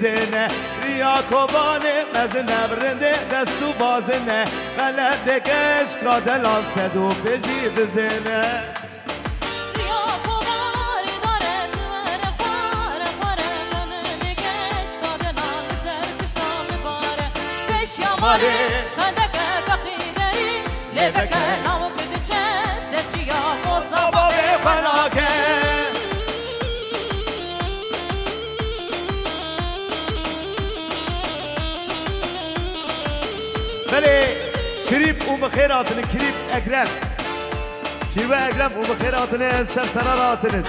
بزنه ریا کوبانه مزنه برنده دستو بازنه غلط دکش کادلان صدو بجی بزنه خندك فقيدري لبك ناوك دچن سرچيا قطنا بابي فناك بله كريب وبخيراتن كريب اكرم كريب اكرم وبخيراتن سرسراراتن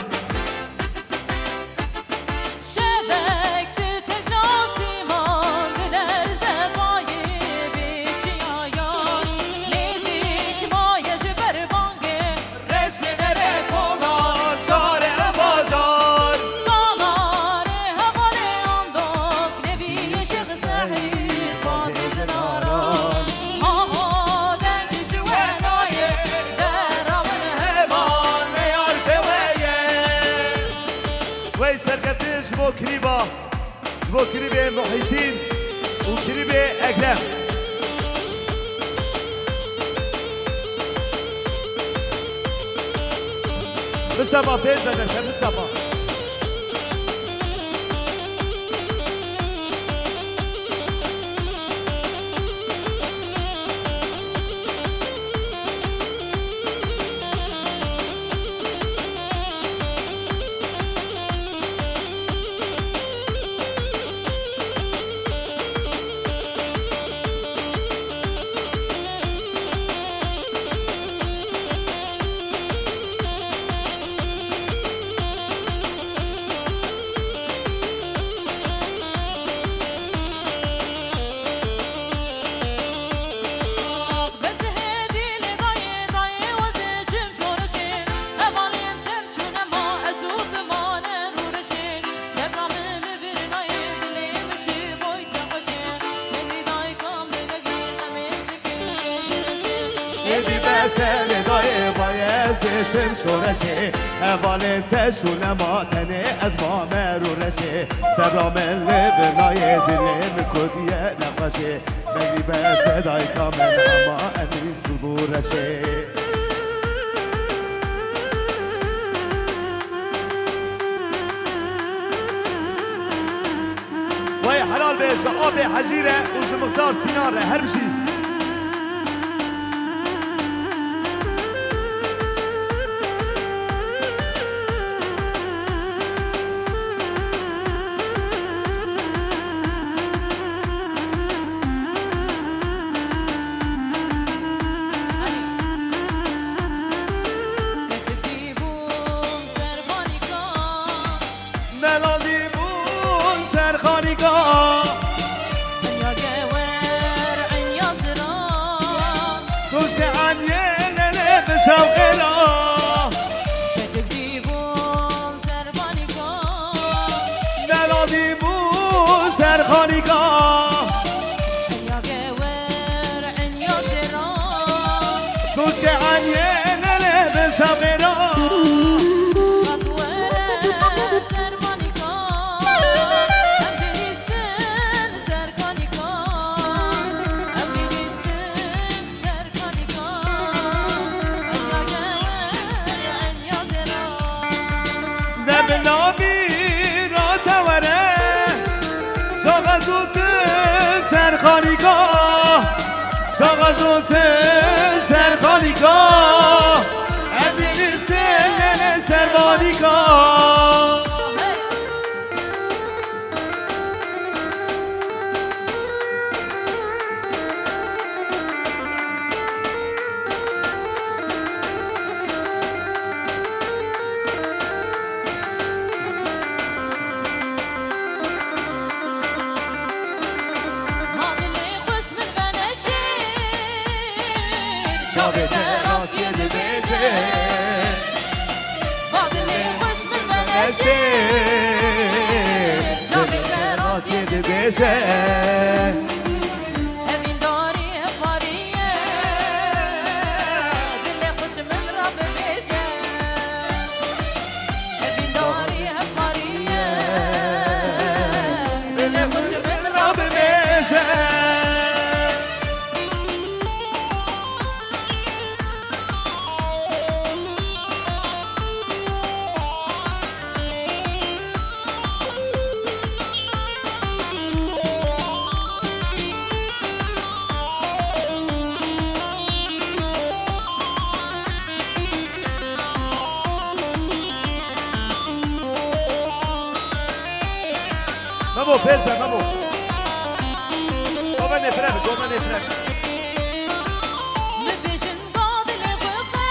جبو كريبي محيطين وكريبي أكرم مصطفى فيجا دكتور مصطفى سر دای باید دشم شورشه اول تشونه ماتنه از ما مرورشه سرامل لبنای دلم کدیه نقاشه مگریب صدای کامل اما امین جبورشه وای حلال بشه آب حجیره و مقدار سیناره هر بشی شوقنا كتبديبون سربانيكا نلاديبون سرخانيكا يا جوار عن يسرا دوشك عني نلب شوقنا شغزوت سرخانيكا أبين السنة سربانيكا شابت راسي دبيجي باقلي خوش من بنشي شابت راسي دبيجي همين داري هفارية دلي خوش من رب بيجي همين داري هفارية دلي ممو پیشه ممو گومنده فرم گومنده فرم مبيشن قاضي لخفا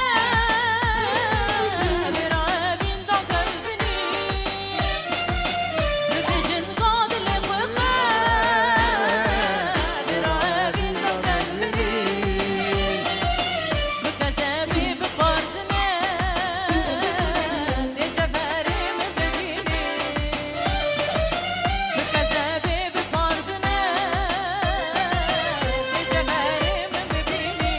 برابين ضاق البني مبيشن قاضي لخفا برابين ضاق البني بكذابي بفرزنا لجفاري من بجيني بكذابي بفرزنا لجفاري من بجيني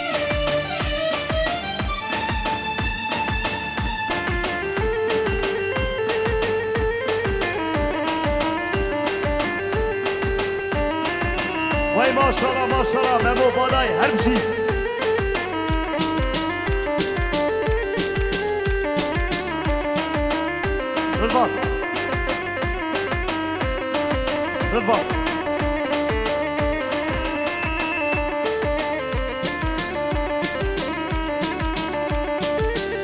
وای ماشاءالله ممو بالای هر بشی رضوان رضوان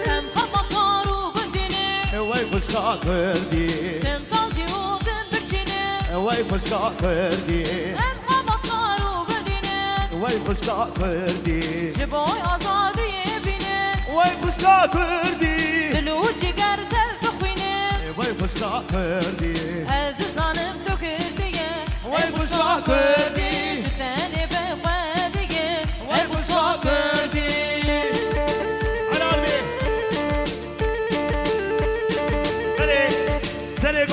تم خمقارو قدني وای خوشگاه کردی تم طاجي ودم بجني وای خوشگاه کردی تم خمقارو قدني وای خوشگاه کردی جبوي آزادي بيني وای خوشگاه کردی دلوجي قردل بخويني وای خوشگاه کردی عزيزانم تكردية وای خوشگاه کردی تاني بخوادية وای خوشگاه کردی علامه بله سر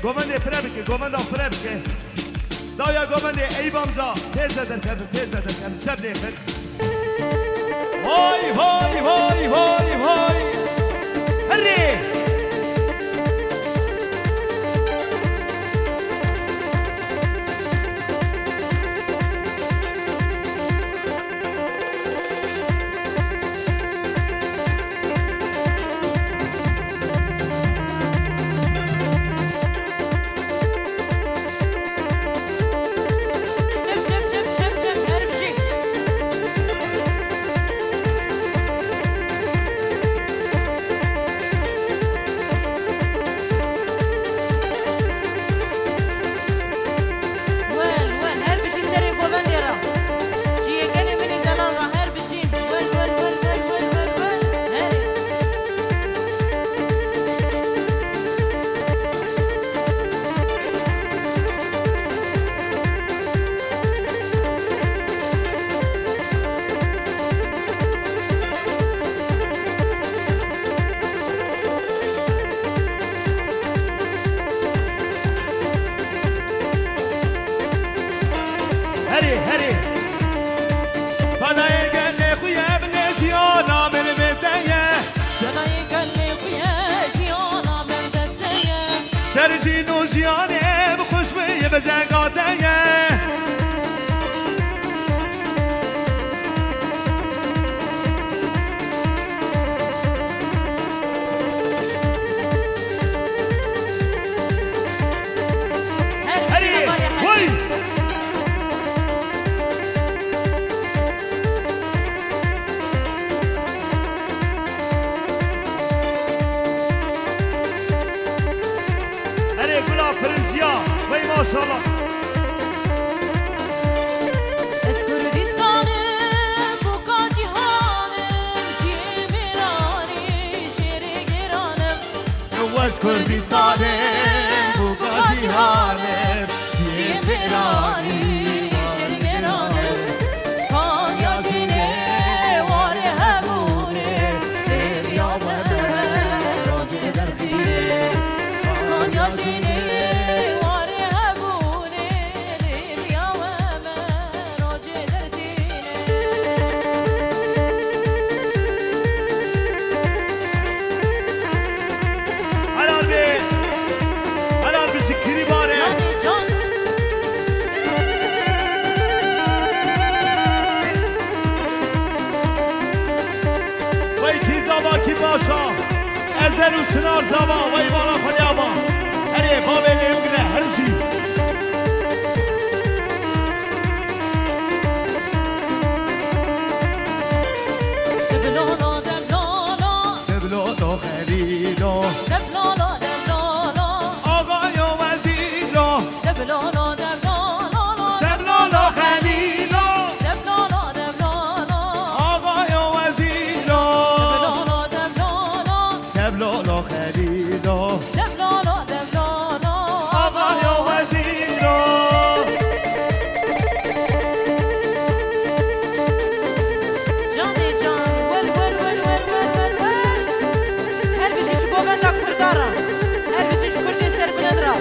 گومنده فرمکه دایا گومنده ای بامزا تیز زدن کردن شب نیخن وای هری جب هربجي وين هربجي سري قوبنديرا شي كاني مني دلارا هربجي وين هري هری بالای گله خویا بنشیانا من بدیه شنای گلی خویشیانا من دستیه شرجی نوجیانه بخوش بیه بجنگاتیه هری وی هری گلا فرنسیا وی ماشاءالله Kürdistan'ım bu kacihanım Cimirani şeri giranım وز کردستانم بوقا جیهانم چیه شیرانی şeri giranım Kan yaşine var hebune Deryamı roze derdiye Kan yaşine var hebune Deryamı roze derdiye علال بی شکری باره Can وی کی زبا کی باشا ازل و شنار زبا وی بالا پلیابا هری بابه لیوگنه هرشی Deblolo deblolo تبلو تو خریدو Deblolo deblolo آقای و وزیرو دبلولو دبلولو دبلولو خلیلو دبلولو دبلولو آقای وزیرو دبلولو دبلولو دبلولو خلیلو دبلولو دبلولو آقای وزیرو جانی جان ول ول ول ول ول ول هر بشیش گوبنده کردارا هر بشیش کردی سر بلندرا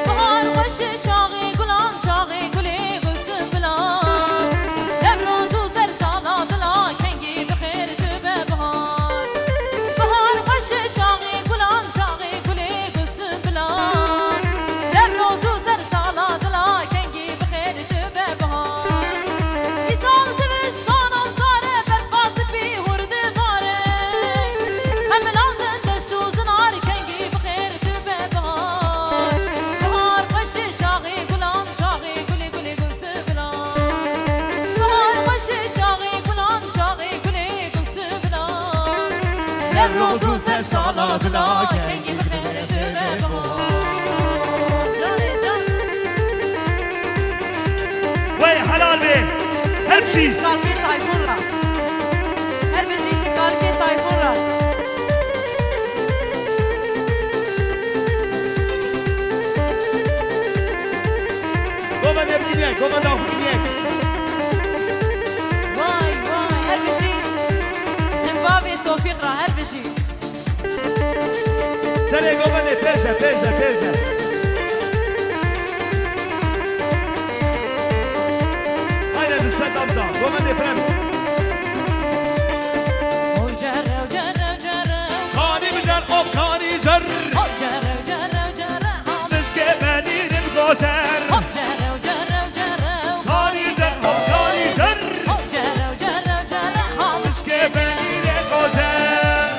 بهار خوش چاقی گلان چاقی گلی گلسن بلان نوروز و سر سالا دلا کنگی بخیر تو به بهار بهار خوش چاقی گلان چاقی گلی گلسن بلان نوروز و سر سالا دلا کنگی بخیر تو به بهار ایسان زوستانم ساره برفاز بی هرد داره هملان دشت و زنار کنگی بخیر تو به بهار بهار خوش چاقی گلان چاقی گلی گلی گلسه بلان بهار خوش چاقی گلان چاقی گلی گلسه بلان نوروز و سر سالا دلا کنگی بخیر تو به بهار جانی جان وی حلال به هر چیز قلبی تایفون را هر بشیش قلبی تایفون را گوبنده بگینیک گوبنده بگینیک وای وای هر بشی زمبابوی توفیق را هر بشی سری گوبنده پیشه پیشه پیشه haydi Rüstet amca gomende premi او جره و جره و جره kani bijar ob kani jar او جره و جره و جره Mişke benirim goşer او جره و جره و جره kani jar ob kani jar او جره و جره و جره Mişke benirim goşer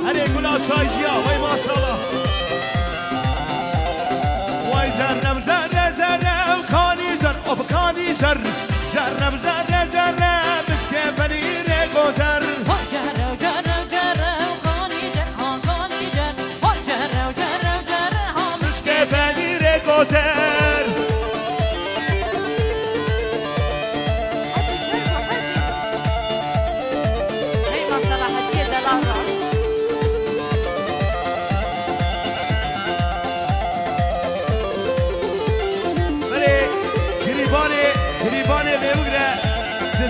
Hadi kula şayşiya vay maşallah Vay cerrem cerre cerrem kani jar ob kani jar Cerrem cerre cerre mişke benirim goşer او جره و جره و جره خانی جر ها خانی جر او جره و جره و جره ها Mişke benirim goşer هی ماشاءالله هدیه دلال را ولی گریبانی میوگره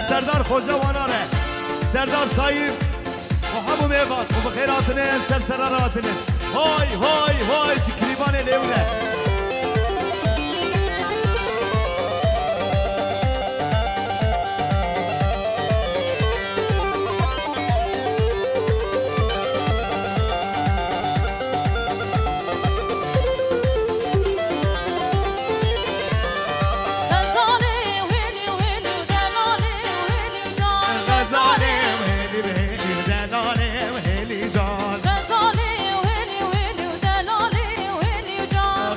سردار خوجا واناره سردار سایب و همو میواد و بخیراتنه سرسراراتنه های های های چی گریبانی لیوگره غزاله وهلي وهلي ودلالي وهلي ودان غزاله وهلی وهلی زنانه وهلی جان غزاله وهلي وهلي ودلالي وهلي ودان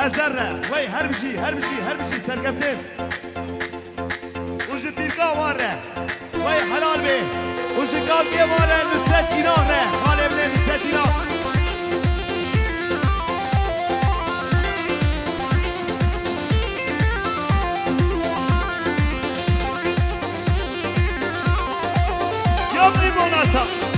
ازره وای هر بشی سرکفتن وجه پیرکا واره وای حلال بی وجه کابیه واره نصرت ایناه ره خاله بله نصرت ایناه یابنی موناتا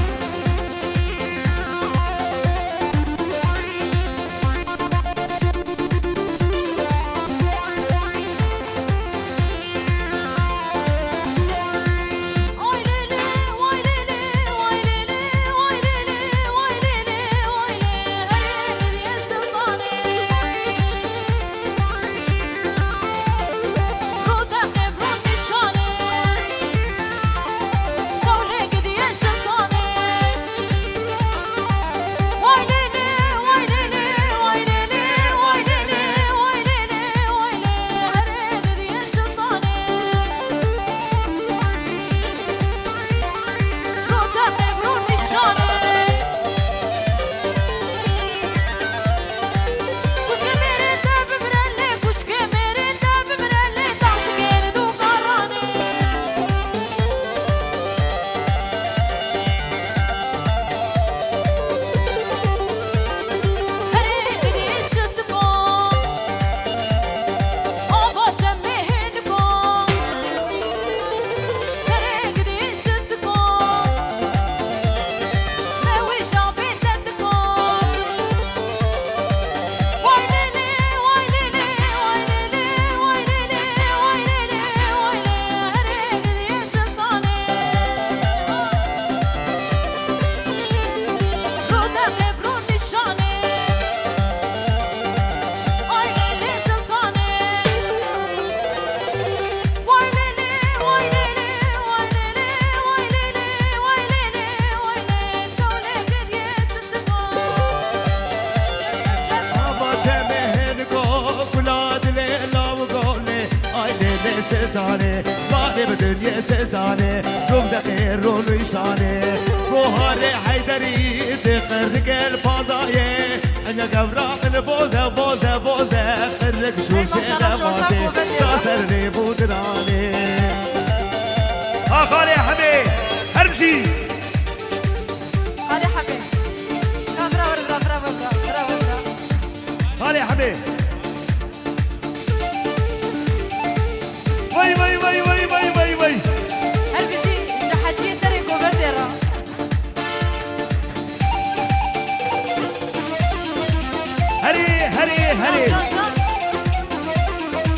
ستانه باقی به دنیا ستانه روم دقیق رو نشانه بوهار حیدری دقر گل پادایه انا قبراق بوزه بوزه بوزه قرق شوشه لماته تاسر بودرانه خالي حبيب هربشي خالي حبيب برافو خالي حبيب وي وي وي وي وي وي وي هربشي جحجي تريك وبدرة هري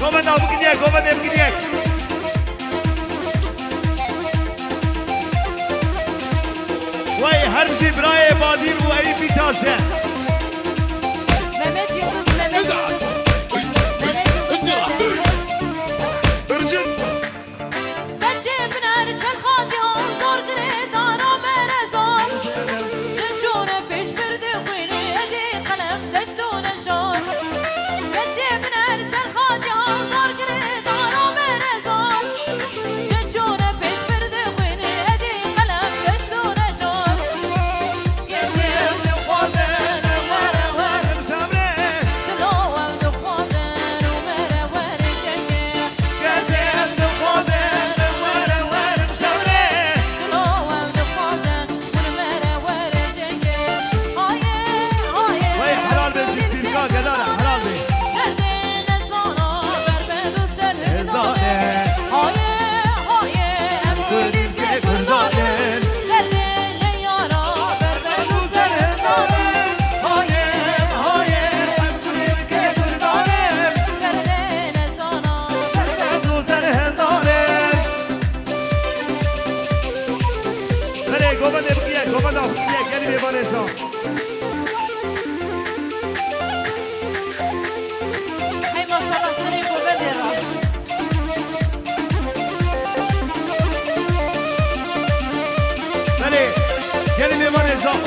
قومنا بكنيك وي هربشي براي بادين وأي بيتاشة ممت يوسف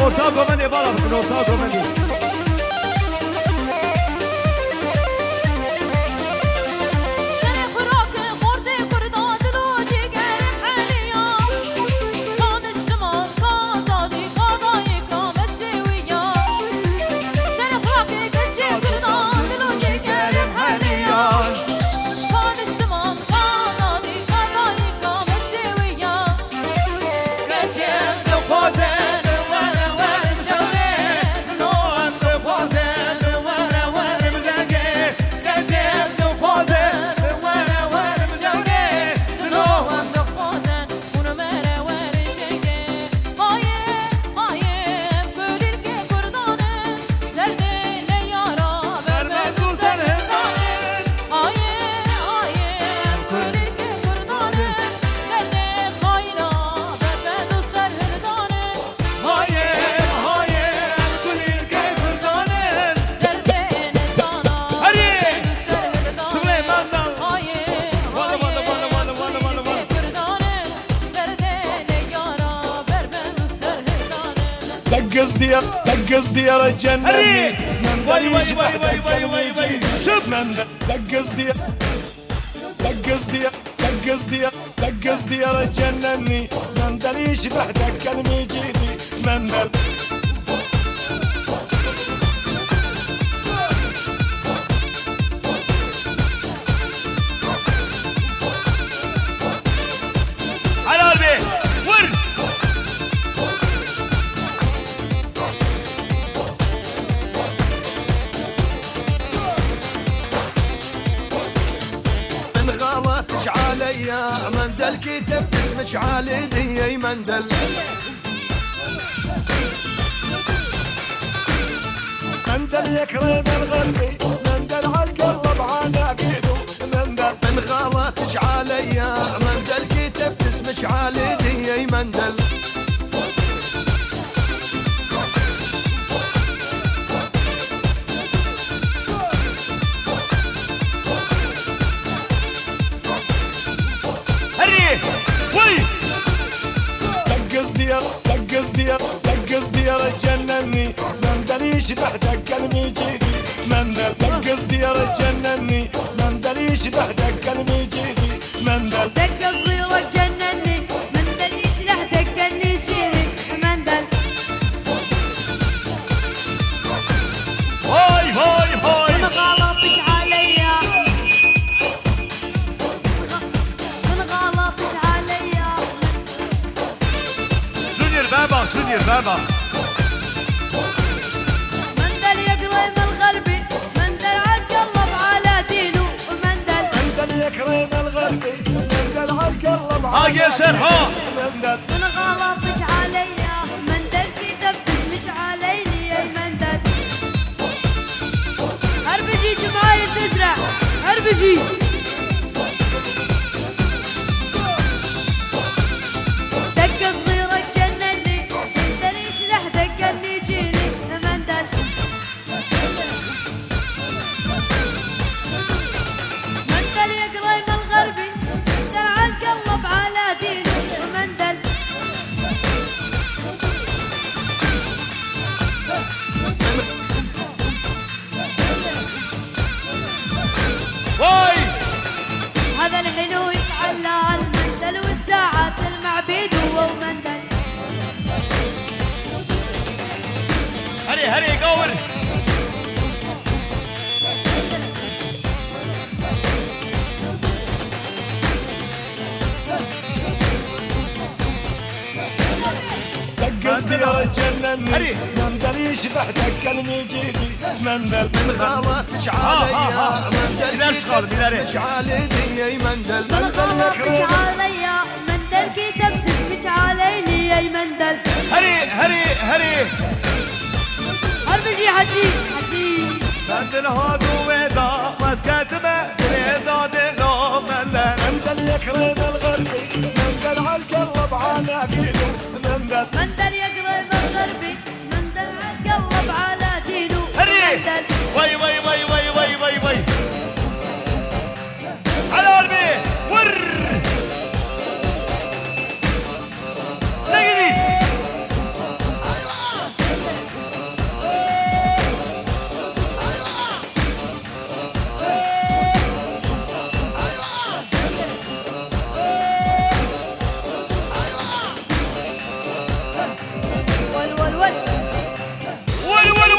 ortağı komedi bana bakın ortağı komedi. Sen دقز ديار الجنة واي واي واي واي واي واي واي شوف دقز ديار الجنة مندل يشبه دق المجيدي مندل على قلبي ور من غلطش عليا مندل كتبت اسمك علي مندل مندل يكرم الغربي مندل عالقلب عناقيده مندل من غلطش عليا مندل كتبت اسمك علي مندل هري وي دقز ديار الجنني مندل يشبه دق المجيدي مندل دقز ديار الجنني مندل يشبه دق المجيدي مندل دق صغيرك جنني مندل يشلح دق النجيري مندل هاي هاي هاي من غلطش عليا من غلطش عليا جونيور بابا مندل يقرم الغربي مندل عالقلب على دينه مندل يكرم الغربي مندل عالقلب ها ياسر ها مندل من غلطش عليا مندل كتبت اسمك عليني يا مندل هربجي جمايل تزرع هربجي دق صغيرك جنني مندل يشلح دق النجيلي مندل مندل يقرم الغربي مندل عالقلب على دينه مندل واي هذا الحلو يتعلى المندل والساعات المعبيد هو ومندل هري قور دقز ديار الجنني هري. مندل يشبه دق المجيدي مندل من غلطش ها. عليا مندل بلاش خالد، بلاش. اسمك علي مندل من غلطش يكرم عليا مندل كتبت اسمك عليني يا مندل هري هربجي حجي مندل هادو ويدا مسكت مندل دادلو مندل مندل يكرم الغربي مندل عالقلب عناقيده مندل مندل يقرب الغربي مندل عالقلب على دينه هري مندل واي على قلبي ور نجدي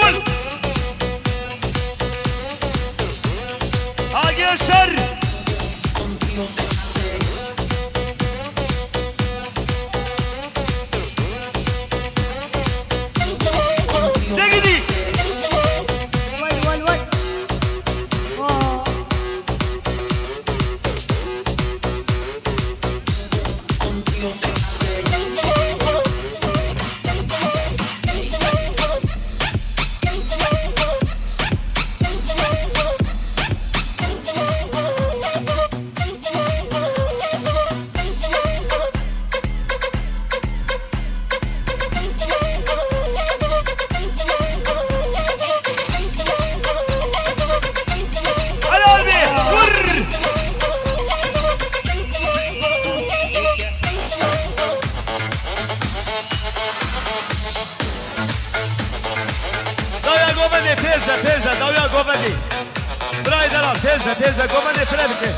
ول هاجي الشر نجدي ول Govendi teyze davya govendi. Braydalar teyze govendi fredike.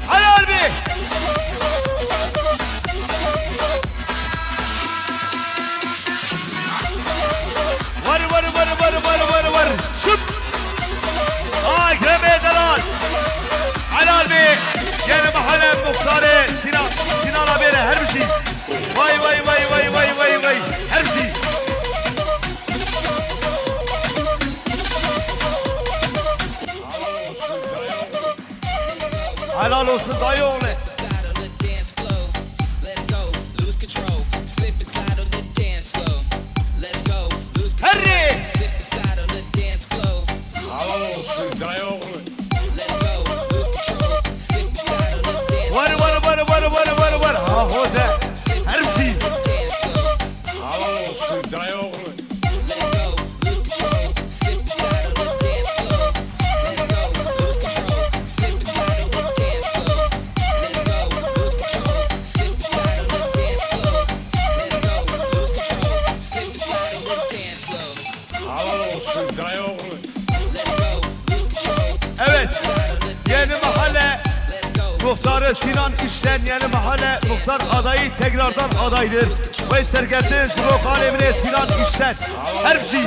Hayal bir. Var. Şut. Ay Grebe Dalal. Helal be. Yeni mahalle muhtarı Sinan abiyle her bir şey. Vay. Her bir şey. Helal olsun dayı oğlu. Harry. Var. Ha Jose. Her bir şey. Evet. Yeni mahalle muhtarı Sinan İşten yeni mahalle muhtar adayı tekrardan adaydır. Ve sergilediği şirok alemine Sinan İşten. Her bir şey.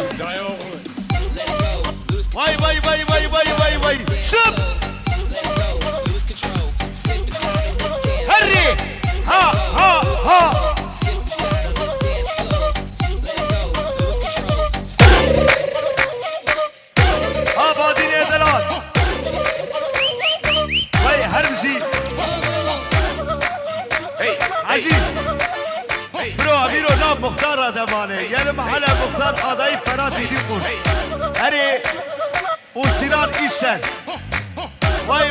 Vay. Şıp. Harry. Ha. Abadine Delal. Vay her bir şey. Hey Hacı. Biro da muhtar adamane. Yeni mahalle muhtar adayı Ferhat İdikur. Harry. O Sinan İşten. Vay.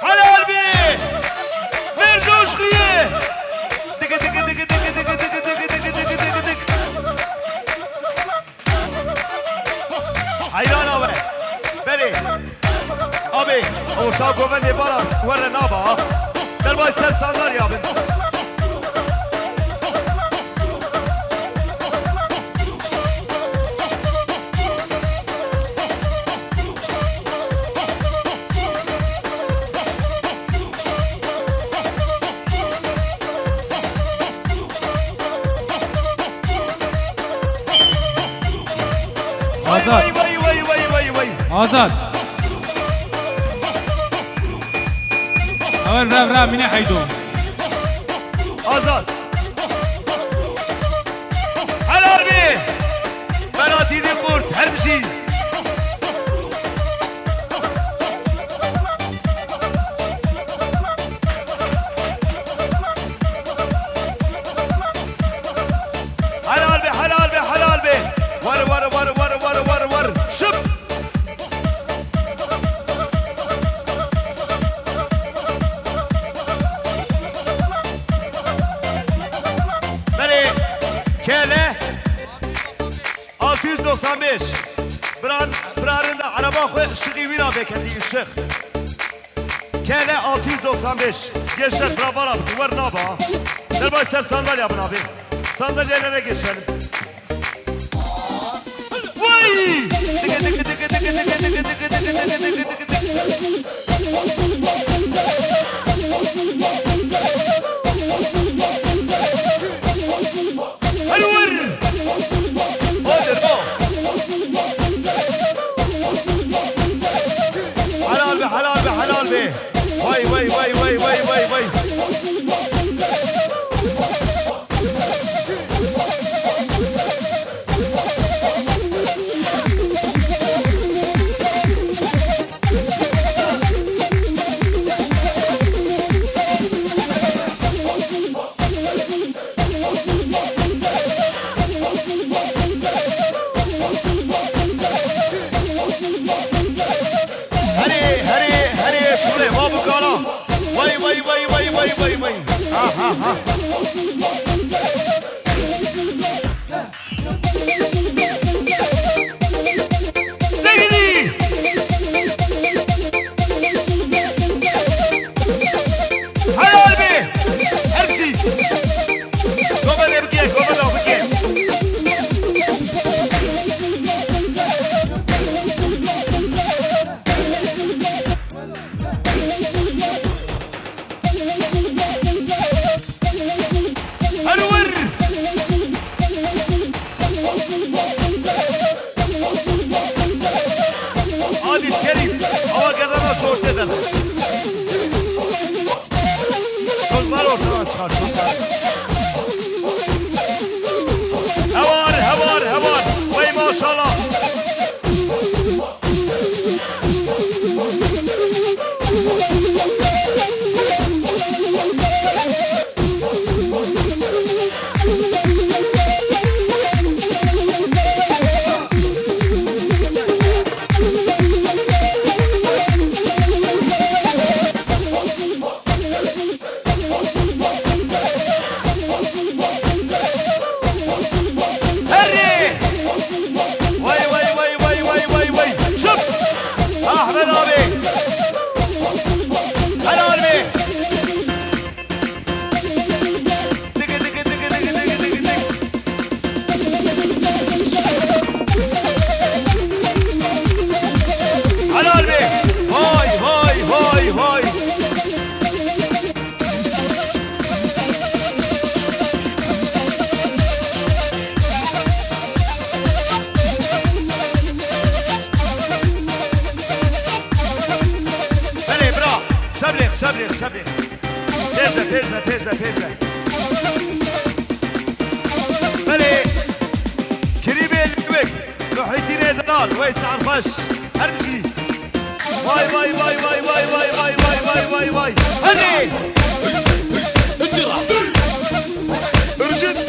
Helal be. Ver coşkuyu. Dıkı. Hayran abi. Beni. Abi. Orta güvenli bana. Güvenli naba. Derba istersenler yapın. Vay. آزاد أول راب من حيدو Azad. Helal be. Ferhat İdikur her bir şey. Helal be. Var. Şıp. Beni Kele 695 Brarında araba koy ışığı vira bekendi ışık Kele 695 Gençler travar abi duvar naba Derba ister sandalye yapın abi Sandalyelere geçelim Vay! Hadi vur! Hadi bu! Helal be! Vay! شكرا هوار هوار هوار وي ما شاء الله صبري صبري تيزا تيزا تيزا تيزا بلي كريمي الوك محيطين دلال ويسع الخش هرمشي واي واي واي واي واي واي واي واي واي واي واي هني اجرا ارجد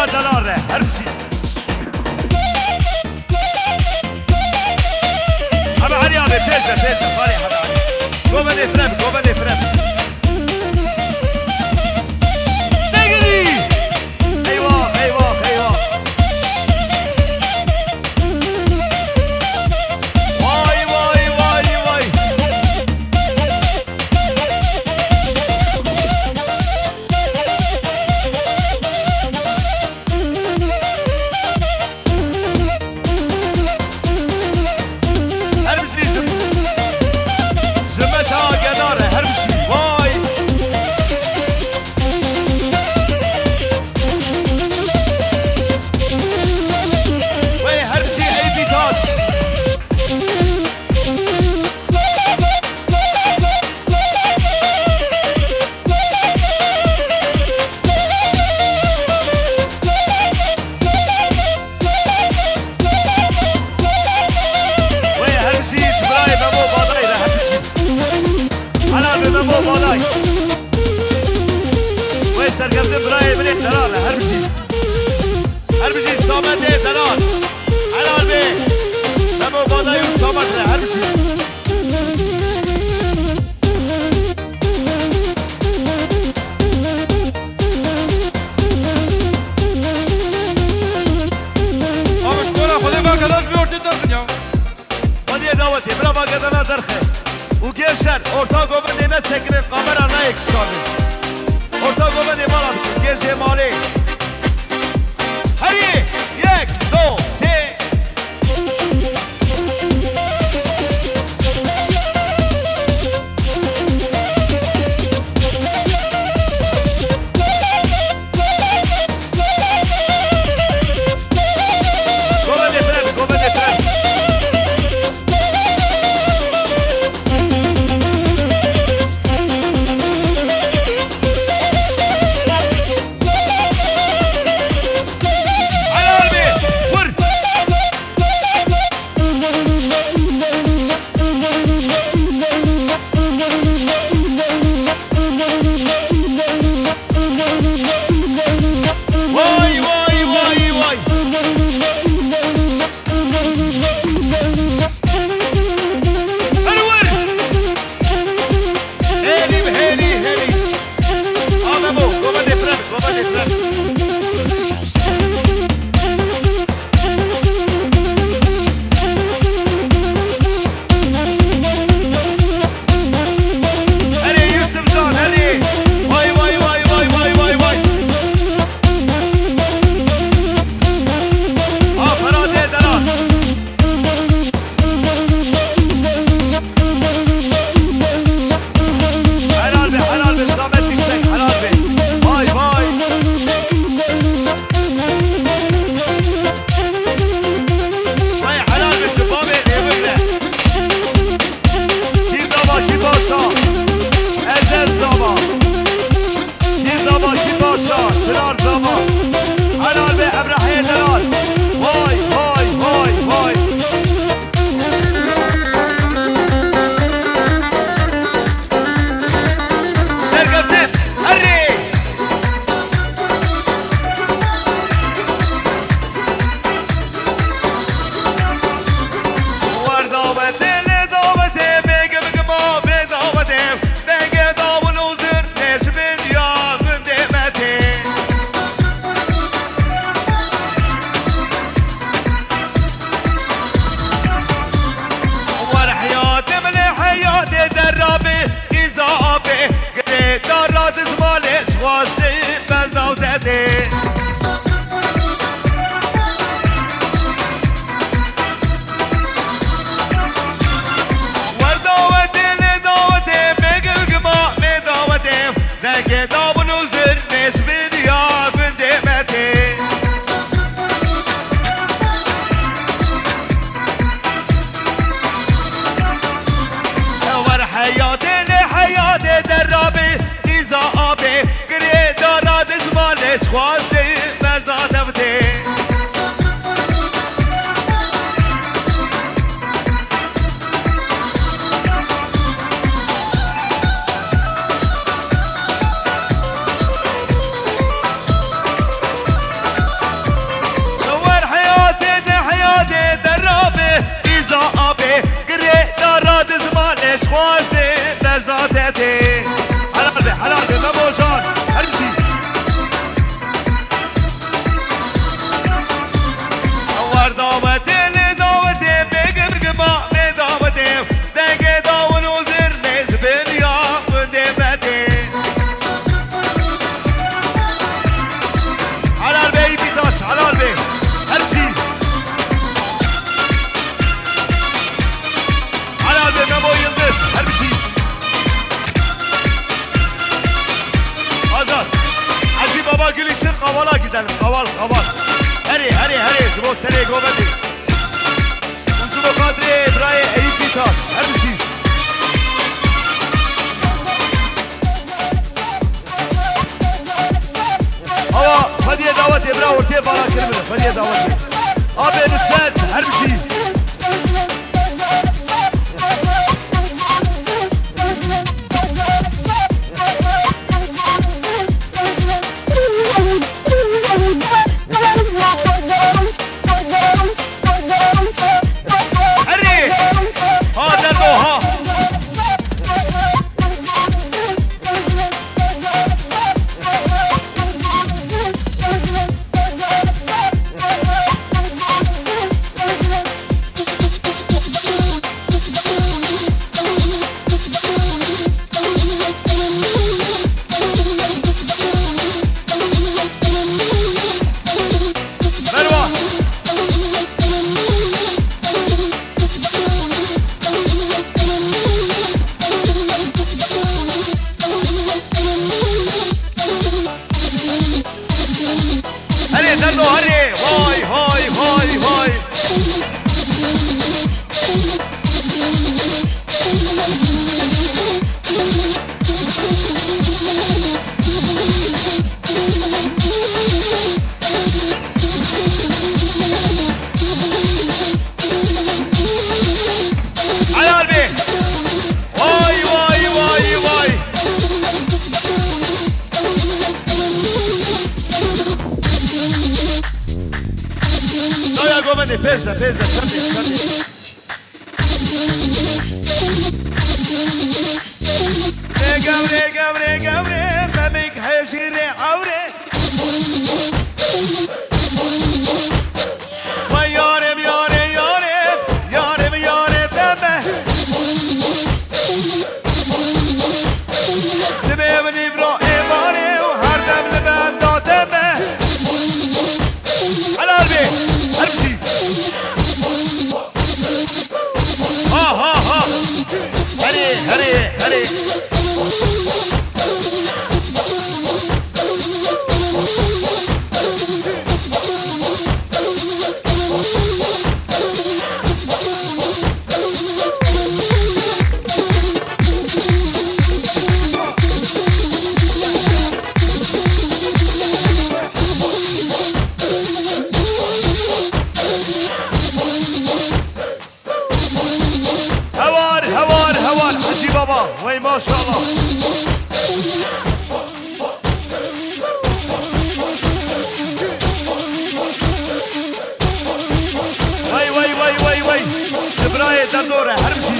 دلار هرمشي حبا علي ابي تيزا تيزا طالع حبا علي جوبني فريم جوبني فريم نجري ايوه ايوه ايوه واي واي واي واي هرمشي صامت دلال حلال بيه نمو بادا يوم صامت هرمشي آمش کولا خودی با کداش بیورتی درخنیا خودی دعوتی برا با کدانا درخه و گرشن ارتا گوبن نیمه سکره کامرا نه اکشانی ارتا گوبن نیمالا بکن گرشه مالی هری یک دو سه ليش خوازي بجداتي حلال بي حلال بي مبو جان هرمشي نور دعوتي لدعوتي بقبر قبا بدعوتي دقي داون وزر ليش بنيا ودبتي حلال بي بيتاش حلال بي هرمشي حلال بي مبو يلدز هرمشي Azat. Hacı baba gül için kavala gidelim. Kaval kaval. Heri. Zıbo sene gobedi. Uzun o kadri İbrahim Eyüp Bitaş. Her bir şey. Hava Fadiye davet İbrahim ortaya bana kırmızı. Fadiye davet. Abi Nusret her bir şey. Feza, çabuk. Gavre, bebek hejire avre. Vay yarim deme. Sebebin İbrahim var her demli ben da deme. Helal be, her bir şey. Ha. Hadi. Havar Hacı Baba. Vay maşallah. Vay. Şibraya derdora her bir şey.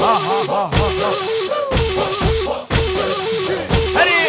Var. Ha. Hadi.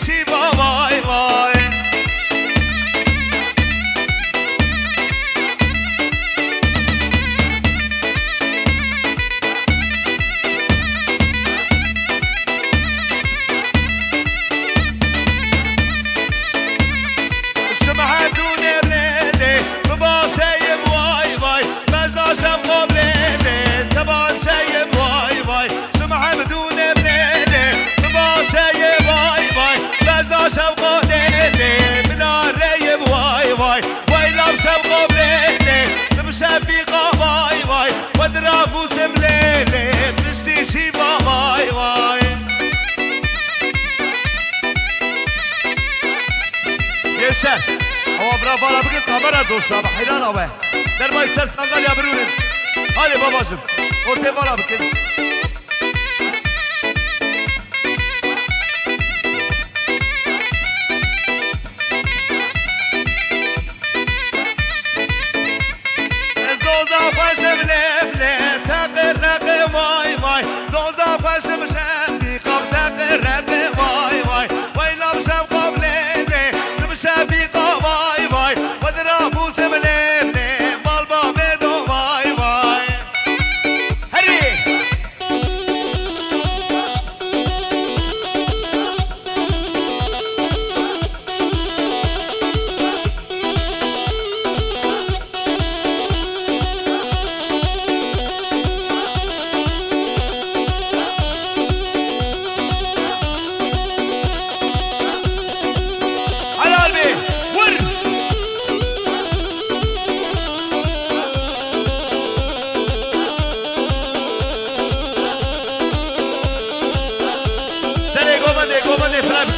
شيفا واي واي هو برافو على بقيت خبرها دوشة بحيران اوه در ما يستر صندل يا برونين هالي باباجم ورتي بالا بكين زوزا فاشم لبلي تقر نقي واي واي زوزا فاشم شمدي قب تقر نقي واي واي ويلا بشم قبلي شفيقة واي واي وذرابو سمليلي بالبا بيدو واي واي هري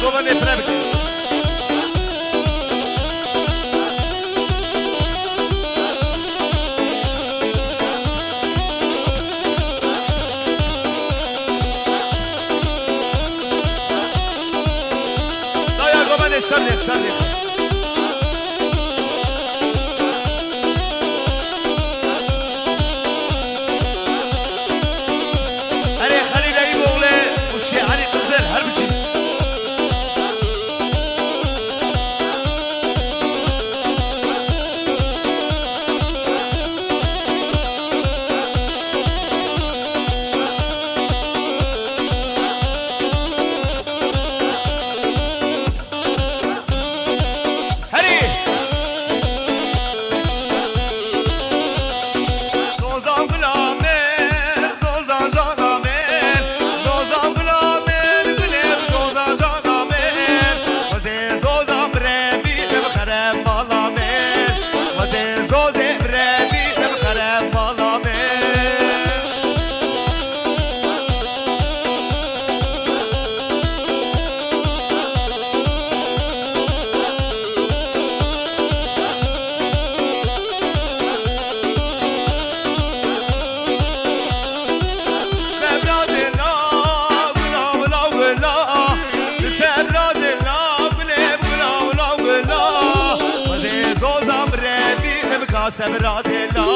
Govane Fravik. Daya govane şarlik. Hadi Halil Ayıboğlu, bu şey Ali Kızıl, her bir şey. Sevra dela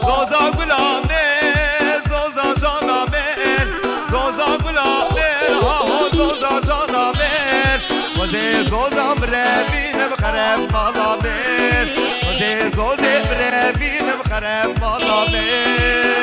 Zoza gulamel Zoza janamel Zoza gulamel Ha ha zoza janamel Vaze zoza brevinem kharem malamel Vaze zoze brevinem kharem malamel